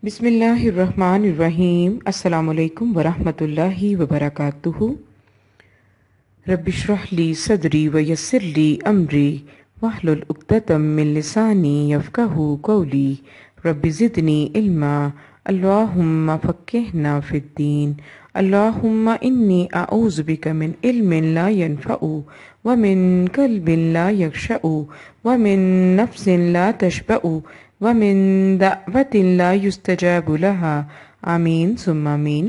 بسم اللہ الرحمن الرحیم۔ السلام علیکم ورحمۃ اللہ وبرکاتہ۔ رب اشرح لی صدری ویسر لی امری واحلل عقدۃ من لسانی یفقہوا قولی۔ رب زدنی علما، اللہم فقہنا فی الدین، اللہم انی اعوذ بک من علم لا ینفع ومن قلب لا یخشع ومن نفس لا تشبع ومن دعوت لا یستجاب لها آمین ثم آمین۔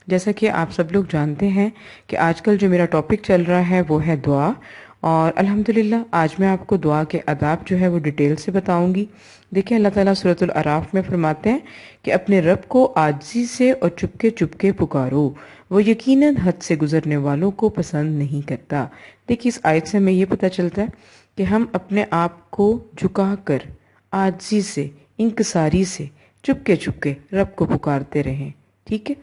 جیسا کہ آپ سب لوگ جانتے ہیں کہ آج کل جو میرا ٹاپک چل رہا ہے وہ ہے دعا، اور الحمدللہ آج میں آپ کو دعا کے آداب جو ہے وہ ڈیٹیل سے بتاؤں گی۔ دیکھیں اللہ تعالیٰ سورۃ الاعراف میں فرماتے ہیں کہ اپنے رب کو عاجزی سے اور چپکے چپکے پکارو، وہ یقیناً حد سے گزرنے والوں کو پسند نہیں کرتا۔ دیکھیے اس آیت سے ہمیں یہ پتہ چلتا ہے کہ ہم اپنے آپ کو جھکا کر عاجزی سے، انکساری سے، چپکے چپکے رب کو پکارتے رہیں، ٹھیک ہے؟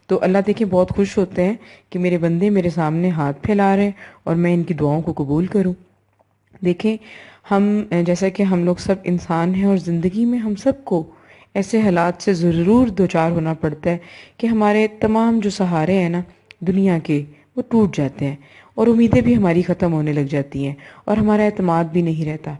تو اللہ دیکھیں بہت خوش ہوتے ہیں کہ میرے بندے میرے سامنے ہاتھ پھیلا رہے ہیں اور میں ان کی دعاؤں کو قبول کروں۔ دیکھیں ہم جیسا کہ ہم لوگ سب انسان ہیں، اور زندگی میں ہم سب کو ایسے حالات سے ضرور دوچار ہونا پڑتا ہے کہ ہمارے تمام جو سہارے ہیں نا دنیا کے، وہ ٹوٹ جاتے ہیں، اور امیدیں بھی ہماری ختم ہونے لگ جاتی ہیں، اور ہمارا اعتماد بھی نہیں رہتا۔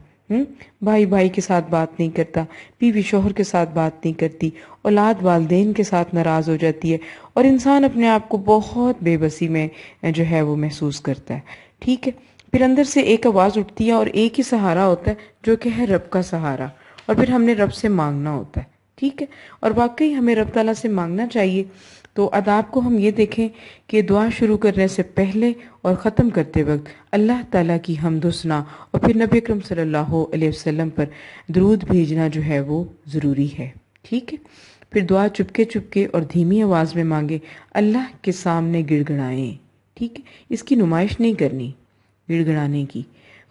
بھائی بھائی کے ساتھ بات نہیں کرتا، بیوی شوہر کے ساتھ بات نہیں کرتی، اولاد والدین کے ساتھ ناراض ہو جاتی ہے، اور انسان اپنے آپ کو بہت بے بسی میں جو ہے وہ محسوس کرتا ہے، ٹھیک ہے؟ پھر اندر سے ایک آواز اٹھتی ہے، اور ایک ہی سہارا ہوتا ہے جو کہ ہے رب کا سہارا، اور پھر ہم نے رب سے مانگنا ہوتا ہے، ٹھیک ہے؟ اور واقعی ہمیں رب تعالیٰ سے مانگنا چاہیے۔ تو آداب کو ہم یہ دیکھیں کہ دعا شروع کرنے سے پہلے اور ختم کرتے وقت اللہ تعالیٰ کی حمد و ثنا اور پھر نبی اکرم صلی اللہ علیہ وسلم پر درود بھیجنا جو ہے وہ ضروری ہے، ٹھیک ہے؟ پھر دعا چپکے چپکے اور دھیمی آواز میں مانگے، اللہ کے سامنے گڑ گڑائیں، ٹھیک ہے؟ اس کی نمائش نہیں کرنی گڑ گڑانے کی،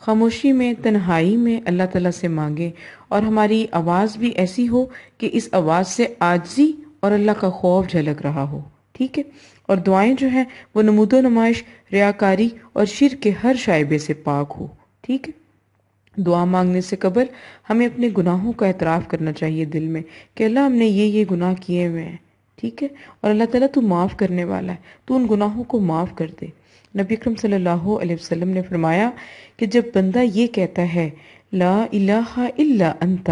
خاموشی میں تنہائی میں اللہ تعالیٰ سے مانگیں، اور ہماری آواز بھی ایسی ہو کہ اس آواز سے عاجزی اور اللہ کا خوف جھلک رہا ہو، ٹھیک ہے؟ اور دعائیں جو ہیں وہ نمود و نمائش، ریاکاری اور شرک کے ہر شائبے سے پاک ہو، ٹھیک ہے؟ دعا مانگنے سے قبل ہمیں اپنے گناہوں کا اعتراف کرنا چاہیے دل میں کہ اللہ ہم نے یہ گناہ کیے ہوئے ہیں، ٹھیک ہے؟ اور اللہ تعالیٰ تو معاف کرنے والا ہے، تو ان گناہوں کو معاف کر دے۔ نبی اکرم صلی اللہ علیہ وسلم نے فرمایا کہ جب بندہ یہ کہتا ہے لا الہ الا انت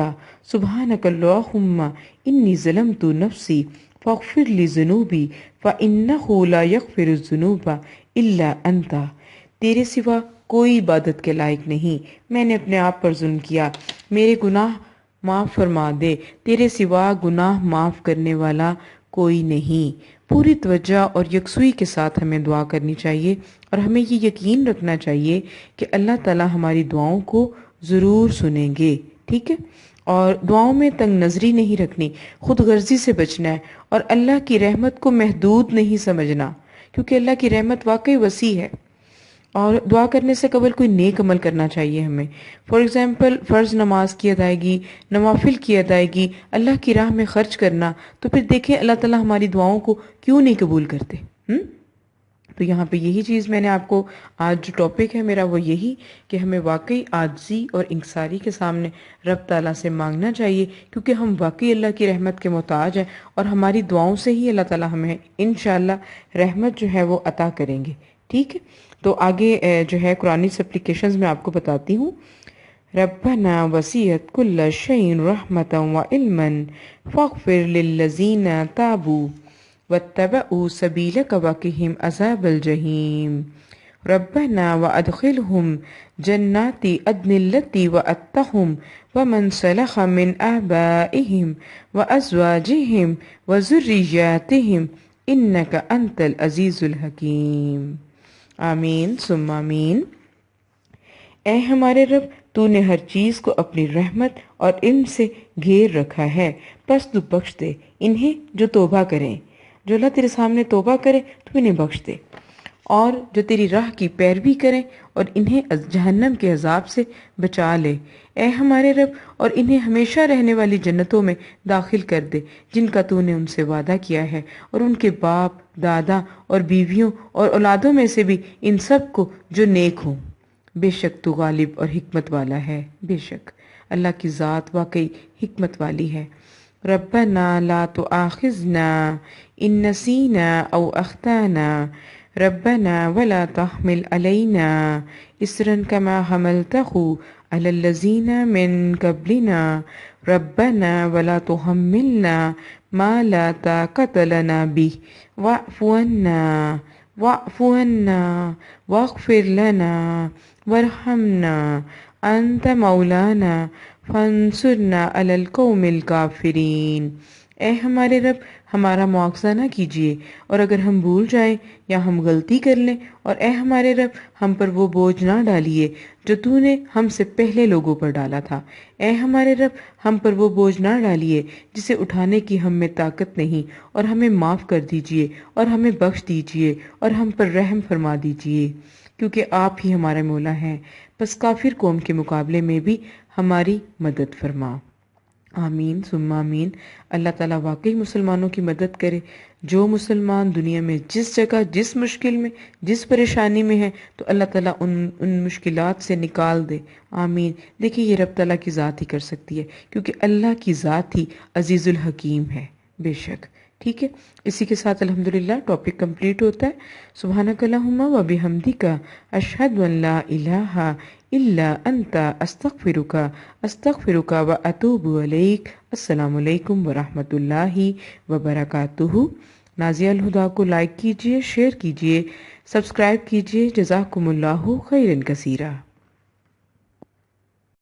سبحانک اللہم انی ظلمت نفسی فاغفر لی ذنوبی فانہ لا یغفر الذنوب الا انت، تیرے سوا کوئی عبادت کے لائق نہیں، میں نے اپنے آپ پر ظلم کیا، میرے گناہ معاف فرما دے، تیرے سوا گناہ معاف کرنے والا کوئی نہیں۔ پوری توجہ اور یکسوئی کے ساتھ ہمیں دعا کرنی چاہیے، اور ہمیں یہ یقین رکھنا چاہیے کہ اللہ تعالیٰ ہماری دعاؤں کو ضرور سنیں گے، ٹھیک ہے؟ اور دعاؤں میں تنگ نظری نہیں رکھنی، خود غرضی سے بچنا ہے، اور اللہ کی رحمت کو محدود نہیں سمجھنا، کیونکہ اللہ کی رحمت واقعی وسیع ہے۔ اور دعا کرنے سے قبل کوئی نیک عمل کرنا چاہیے ہمیں، فار ایگزامپل فرض نماز کی ادائیگی، نوافل کی ادائیگی، اللہ کی راہ میں خرچ کرنا، تو پھر دیکھیں اللہ تعالیٰ ہماری دعاؤں کو کیوں نہیں قبول کرتے۔ تو یہاں پہ یہی چیز میں نے آپ کو، آج جو ٹاپک ہے میرا وہ یہی کہ ہمیں واقعی عاجزی اور انکساری کے سامنے رب تعالیٰ سے مانگنا چاہیے، کیونکہ ہم واقعی اللہ کی رحمت کے محتاج ہیں، اور ہماری دعاؤں سے ہی اللہ تعالیٰ ہمیں انشاءاللہ رحمت جو ہے وہ عطا کریں گے، ٹھیک ہے؟ تو آگے جو ہے قرآنی سپلیکیشنز میں آپ کو بتاتی ہوں۔ ربنا وسعت کل شیء رحمتا وعلما فاغفر للذین تابوا واتبعوا سبیلک وقہم عذاب الجحیم ربنا وادخلہم جنات عدن التی وعدتہم ومن صلح من آبائہم وازواجہم وذریاتہم انک انت العزیز الحکیم آمین ثم آمین۔ اے ہمارے رب، تو نے ہر چیز کو اپنی رحمت اور علم سے گھیر رکھا ہے، پس تو بخش دے انہیں جو توبہ کریں، جو اللہ تیرے سامنے توبہ کرے تو انہیں بخش دے، اور جو تیری راہ کی پیروی کریں اور انہیں جہنم کے عذاب سے بچا لے۔ اے ہمارے رب، اور انہیں ہمیشہ رہنے والی جنتوں میں داخل کر دے جن کا تو نے ان سے وعدہ کیا ہے، اور ان کے باپ، دادا اور بیویوں اور اولادوں میں سے بھی ان سب کو جو نیک ہوں۔ بے شک تو غالب اور حکمت والا ہے، بے شک اللہ کی ذات واقعی حکمت والی ہے۔ ربنا لا تؤاخذنا إن نسينا أو أخطأنا ربنا ولا تحمل علينا إصرا كما حملته على الذين من قبلنا ربنا ولا تحملنا ما لا طاقة لنا به واعف عنا واغفر لنا وارحمنا أنت مولانا فانصرنا على القوم الكافرين۔ اے ہمارے رب، ہمارا مواخذہ نہ کیجیے، اور اگر ہم بھول جائیں یا ہم غلطی کر لیں، اور اے ہمارے رب ہم پر وہ بوجھ نہ ڈالیے جو تو نے ہم سے پہلے لوگوں پر ڈالا تھا۔ اے ہمارے رب ہم پر وہ بوجھ نہ ڈالیے جسے اٹھانے کی ہم میں طاقت نہیں، اور ہمیں معاف کر دیجیے اور ہمیں بخش دیجیے اور ہم پر رحم فرما دیجیے، کیونکہ آپ ہی ہمارے مولا ہیں۔ بس کافر قوم کے مقابلے میں بھی ہماری مدد فرما۔ آمین ثم آمین۔ اللہ تعالیٰ واقعی مسلمانوں کی مدد کرے۔ جو مسلمان دنیا میں جس جگہ، جس مشکل میں، جس پریشانی میں ہے، تو اللہ تعالیٰ ان مشکلات سے نکال دے۔ آمین۔ دیکھیے یہ رب تعالیٰ کی ذات ہی کر سکتی ہے، کیونکہ اللہ کی ذات ہی عزیز الحکیم ہے، بے شک۔ ٹھیک ہے، اسی کے ساتھ الحمدللہ ٹاپک کمپلیٹ ہوتا ہے۔ سبحانک اللہم و بحمدک اشہد ان لا الہ الا انت استغفرک و اتوب الیک۔ السلام علیکم ورحمۃ اللہ وبرکاتہ۔ نازیہ الہدا کو لائک کیجئے، شیئر کیجئے، سبسکرائب کیجئے۔ جزاکم اللہ خیرا کثیرا۔